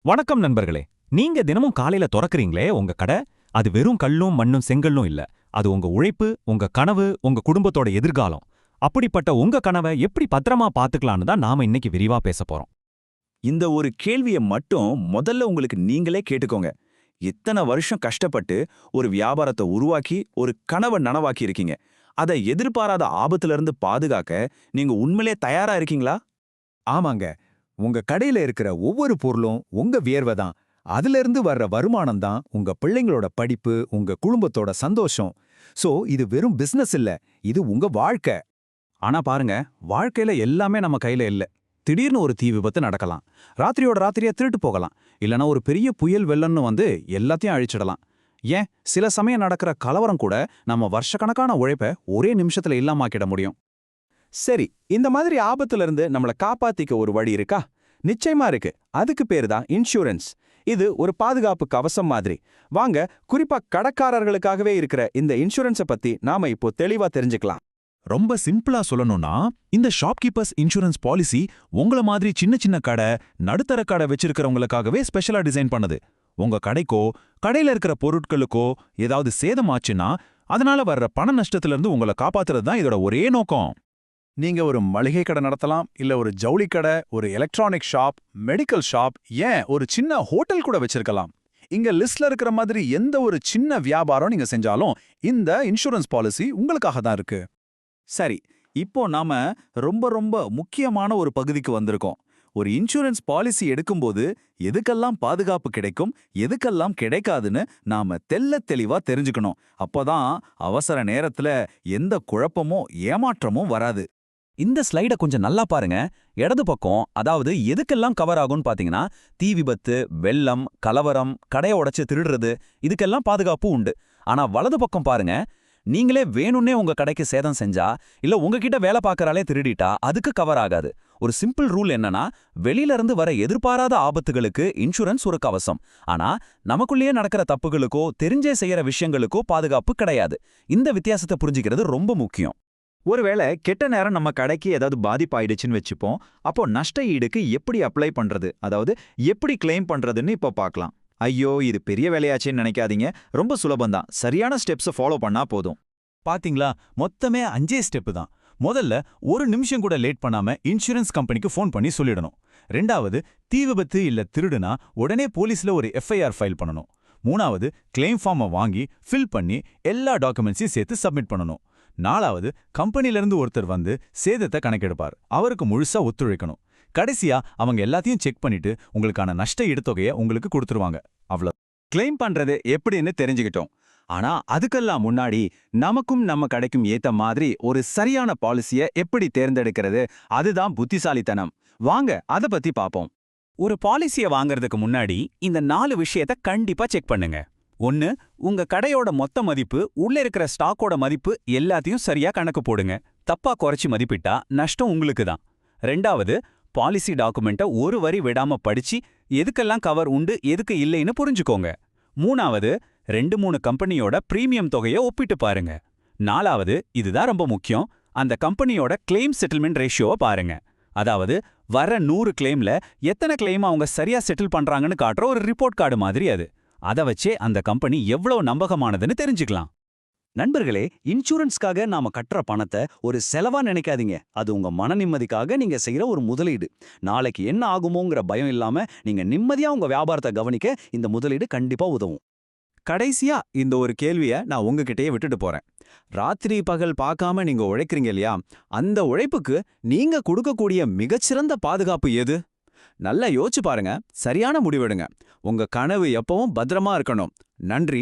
வணக்கம் நண்பர்களே. நீங்க தினமும் காலையில தொறக்கறீங்களே உங்க கடை, அது வெறும் கல்லும் மண்ணும் செங்கல்லும் இல்ல. அது உங்க உழைப்பு, உங்க கனவு, உங்க குடும்பத்தோட எதிர்காலம். அப்படிப்பட்ட உங்க கனவை எப்படி பத்திரமா பாத்துக்கலான்னு தான் நாம இன்னைக்கு விரிவா பேசப் போறோம். இந்த ஒரு கேள்வியை மட்டும் முதல்ல உங்களுக்கு நீங்களே கேட்டுக்கோங்க. இத்தனை வருஷம் கஷ்டப்பட்டு ஒரு வியாபாரத்தை உருவாக்கி ஒரு கனவை நனவாக்கி இருக்கீங்க. அதை எதிர்பாராத ஆபத்துல இருந்து பாதுகாக்க நீங்க உண்மையிலே தயாரா இருக்கீங்களா? ஆமாங்க. உங்க கடையில இருக்கிற ஒவ்வொரு பொருளும் உங்க வியர்வை தான். அதுல இருந்து வர்ற வருமானம் தான் உங்க பிள்ளைங்களோட படிப்பு, உங்க குடும்பத்தோட சந்தோஷம். சோ இது வெறும் பிசினஸ் இல்ல, இது உங்க வாழ்க்கை. ஆனா பாருங்க, வாழ்க்கையில எல்லாமே நம்ம கையில இல்ல. திடீர்னு ஒரு தீ விபத்து நடக்கலாம், ராத்திரியோட ராத்திரியா திருட்டு போகலாம், இல்லனா ஒரு பெரிய புயல் வெள்ளம்னு வந்து எல்லாத்தையும் அழிச்சிடலாம். ஏன் சில சமயம் நடக்கிற கலவரம் கூட நம்ம வருஷக்கணக்கான உழைப்ப ஒரே நிமிஷத்துல இல்லாமாக்கிட முடியும். சரி, இந்த மாதிரி ஆபத்துல இருந்து நம்மள காப்பாத்திக்க ஒரு வழி இருக்கா? நிச்சயமா இருக்கு. அதுக்கு பேரு தான் இன்சூரன்ஸ். இது ஒரு பாதுகாப்பு கவசம் மாதிரி. வாங்க, குறிப்பா கடைக்காரர்களுக்காகவே இருக்கிற இந்த இன்சூரன்ஸை பத்தி நாம இப்போ தெளிவா தெரிஞ்சுக்கலாம். ரொம்ப சிம்பிளா சொல்லணும்னா, இந்த ஷாப்கீப்பர்ஸ் இன்சூரன்ஸ் பாலிசி உங்கள மாதிரி சின்ன சின்ன கடை, நடுத்தர கடை வச்சிருக்கிறவங்களுக்காகவே ஸ்பெஷலா டிசைன் பண்ணுது. உங்க கடைக்கோ, கடையில இருக்கிற பொருட்களுக்கோ ஏதாவது சேதமாச்சுன்னா, அதனால வர்ற பண நஷ்டத்துல இருந்து உங்களை காப்பாத்துறது தான் இதோட ஒரே நோக்கம். நீங்க ஒரு மளிகை கடை நடத்தலாம், இல்ல ஒரு ஜவுளி கடை, ஒரு எலக்ட்ரானிக் ஷாப், மெடிக்கல் ஷாப், ஏன் ஒரு சின்ன ஹோட்டல் கூட வச்சிருக்கலாம். இங்க லிஸ்ட்ல இருக்கிற மாதிரி எந்த ஒரு சின்ன வியாபாரம் நீங்க செஞ்சாலும் இந்த இன்சூரன்ஸ் பாலிசி உங்களுக்காக தான் இருக்கு. சரி, இப்போ நாம ரொம்ப ரொம்ப முக்கியமான ஒரு பகுதிக்கு வந்திருக்கோம். ஒரு இன்சூரன்ஸ் பாலிசி எடுக்கும்போது எதுக்கெல்லாம் பாதுகாப்பு கிடைக்கும், எதுக்கெல்லாம் கிடைக்காதுன்னு நாம தெள்ளத் தெளிவா தெரிஞ்சுக்கணும். அப்பதான் அவசர நேரத்துல எந்த குழப்பமோ ஏமாற்றமும் வராது. இந்த ஸ்லைட கொஞ்சம் நல்லா பாருங்க. இடது பக்கம், அதாவது எதுக்கெல்லாம் கவர் ஆகும்னு பாத்தீங்கன்னா, தீ விபத்து, வெள்ளம், கலவரம், கடையை உடைச்சு திருடுறது, இதுக்கெல்லாம் பாதுகாப்பு உண்டு. ஆனா வலது பக்கம் பாருங்க, நீங்களே வேணும்னே உங்க கடைக்கு சேதம் செஞ்சா, இல்ல உங்ககிட்ட வேலை பார்க்கறாலே திருடிட்டா அதுக்கு கவர் ஆகாது. ஒரு சிம்பிள் ரூல் என்னன்னா, வெளியில இருந்து வர எதிர்பாராத ஆபத்துகளுக்கு இன்சூரன்ஸ் ஒரு கவசம். ஆனா நமக்குள்ளேயே நடக்கிற தப்புகளுக்கோ தெரிஞ்சே செய்யற விஷயங்களுக்கோ பாதுகாப்பு கிடையாது. இந்த வித்தியாசத்தை புரிஞ்சுக்கிறது ரொம்ப முக்கியம். ஒருவேளை கெட்ட நேரம் நம்ம கடைக்கு ஏதாவது பாதிப்பாயிடுச்சுன்னு வச்சுப்போம். அப்போ நஷ்ட ஈடுக்கு எப்படி அப்ளை பண்றது, அதாவது எப்படி கிளைம் பண்றதுன்னு இப்போ பார்க்கலாம். ஐயோ, இது பெரிய வேலையாச்சேன்னு நினைக்காதீங்க. ரொம்ப சுலபந்தான். சரியான ஸ்டெப்ஸை ஃபாலோ பண்ணா போதும். பாத்தீங்களா, மொத்தமே 5 ஸ்டெப் தான். முதல்ல ஒரு நிமிஷம் கூட லேட் பண்ணாம இன்சூரன்ஸ் கம்பெனிக்கு ஃபோன் பண்ணி சொல்லிடணும். ரெண்டாவது, தீ விபத்து இல்ல திருடுனா உடனே போலீஸ்ல ஒரு எஃப்ஐஆர் ஃபைல் பண்ணணும். மூணாவது, கிளைம் ஃபார்மை வாங்கி ஃபில் பண்ணி எல்லா டாக்குமெண்ட்ஸையும் சேர்த்து சப்மிட் பண்ணணும். நாலாவது, கம்பெனிலிருந்து ஒருத்தர் வந்து சேதத்தை கணக்கெடுப்பார். அவருக்கு முழுசா ஒத்துழைக்கணும். கடைசியா அவங்க எல்லாத்தையும் செக் பண்ணிட்டு உங்களுக்கான நஷ்ட ஈடுத்தொகையை உங்களுக்கு கொடுத்துருவாங்க. அவ்வளவு. கிளைம் பண்றது எப்படின்னு தெரிஞ்சுக்கிட்டோம். ஆனா அதுக்கெல்லாம் முன்னாடி நமக்கும் நம்ம கடைக்கும் ஏத்த மாதிரி ஒரு சரியான பாலிசியை எப்படி தேர்ந்தெடுக்கிறது, அதுதான் புத்திசாலித்தனம். வாங்க அத பத்தி பாப்போம். ஒரு பாலிசியை வாங்குறதுக்கு முன்னாடி இந்த 4 விஷயத்தை கண்டிப்பா செக் பண்ணுங்க. 1, உங்க கடையோட மொத்த மதிப்பு, உள்ள இருக்கிற ஸ்டாக்கோட மதிப்பு எல்லாத்தையும் சரியா கணக்கு போடுங்க. தப்பா குறைச்சி மதிப்பிட்டா நஷ்டம் உங்களுக்கு தான். 2வது, பாலிசி டாக்குமெண்ட்டை ஒரு வரி விடாம படிச்சு எதுக்கெல்லாம் கவர் உண்டு எதுக்கு இல்லைன்னு புரிஞ்சுக்கோங்க. 3வது, 2-3 கம்பெனியோட பிரீமியம் தொகையை ஒப்பிட்டு பாருங்க. 4வது, இதுதான் ரொம்ப முக்கியம், அந்த கம்பெனியோட கிளைம் செட்டில்மெண்ட் ரேஷியோவை பாருங்க. அதாவது வர 100 கிளைம்ல எத்தனை கிளைம் அவங்க சரியா செட்டில் பண்றாங்கன்னு காட்டுற ஒரு ரிப்போர்ட் கார்டு மாதிரி அது. அதை வச்சே அந்த கம்பெனி எவ்வளவு நம்பகமானதுன்னு தெரிஞ்சுக்கலாம். நண்பர்களே, இன்சூரன்ஸ்க்காக நாம கட்டுற பணத்தை ஒரு செலவா நினைக்காதீங்க. அது உங்க மன நிம்மதிக்காக நீங்க செய்யற ஒரு முதலீடு. நாளைக்கு என்ன ஆகுமோங்கிற பயம் இல்லாம நீங்க நிம்மதியா உங்க வியாபாரத்தை கவனிக்க இந்த முதலீடு கண்டிப்பா உதவும். கடைசியா இந்த ஒரு கேள்வியை நான் உங்ககிட்டயே விட்டுட்டு போறேன். ராத்திரி பகல் பார்க்காம நீங்க உழைக்கிறீங்க இல்லையா, அந்த உழைப்புக்கு நீங்க கொடுக்கக்கூடிய மிகச்சிறந்த பாதுகாப்பு எது? நல்லா யோசிச்சு பாருங்க, சரியான முடிவெடுங்க. உங்க கனவு எப்பவும் பத்திரமா இருக்கணும். நன்றி.